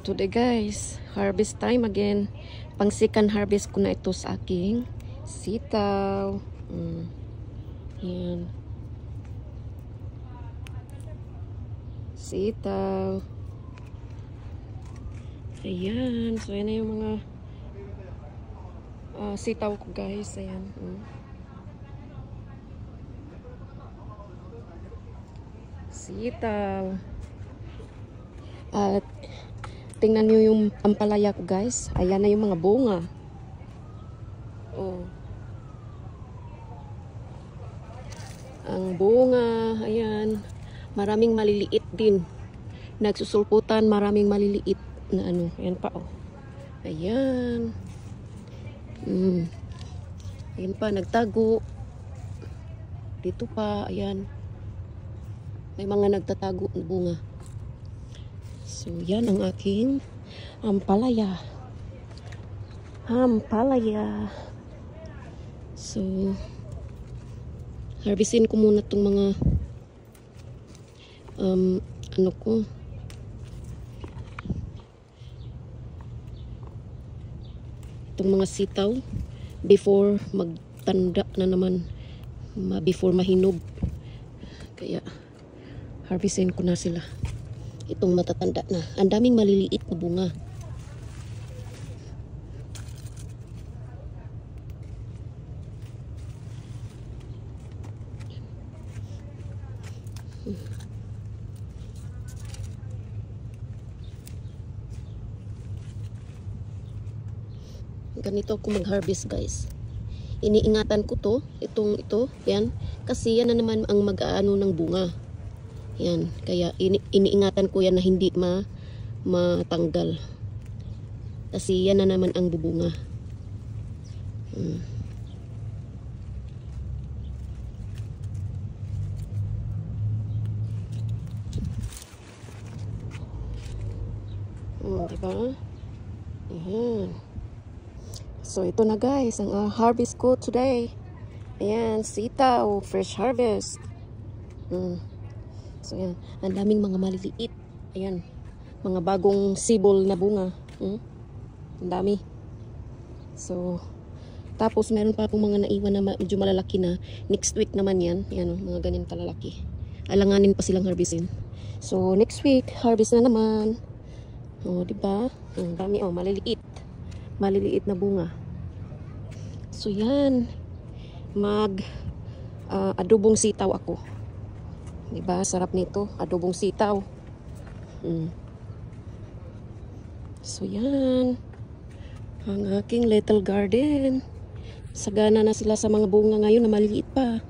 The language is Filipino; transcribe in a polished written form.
today guys, harvest time again. Pang second harvest ko na ito sa aking sitaw. Yan. Sitaw. Ayan. So, yan na yung mga sitaw ko guys. Ayan. Sitaw. At tingnan nyo yung ampalaya ko guys. Ayan na yung mga bunga. Oh. Ang bunga. Ayan. Maraming maliliit din. Nagsusulputan. Maraming maliliit na ano. Ayan pa oh. Ayan. Ayan pa. Nagtago. Dito pa. Ayan. May mga nagtatago na bunga. So, yan ang aking ampalaya. Ampalaya. So, harvestin ko muna itong mga ano ko. Itong mga sitaw before magtanda na naman, before mahinog. Kaya harvestin ko na sila. Itong matatanda na. Ang daming maliliit na bunga. Ganito ako mag-harvest guys. Iniingatan ko to, ito, yan. Kasi yan na naman ang mag-aano ng bunga. Yan, kaya iniingatan ko yan na hindi matanggal. Kasi yan na naman ang bubunga. Diba? Ayan. So, ito na guys, ang harvest ko today. Ayan, sitaw, fresh harvest. So, ayan. Ang daming mga maliliit. Ayan. Mga bagong sibol na bunga. Ang dami. So, tapos meron pa akong mga naiwan na medyo malalaki na. Next week naman yan. Ayan, mga ganyan kalalaki. Alanganin pa silang harvestin. So, next week, harvest na naman. O, diba? Ang dami. O, maliliit. Maliliit na bunga. So, yan. Adobong sitaw ako. Diba? Sarap nito. Adobong sitaw. So, yan. Ang aking little garden. Sagana na sila sa mga bunga ngayon na maliliit pa.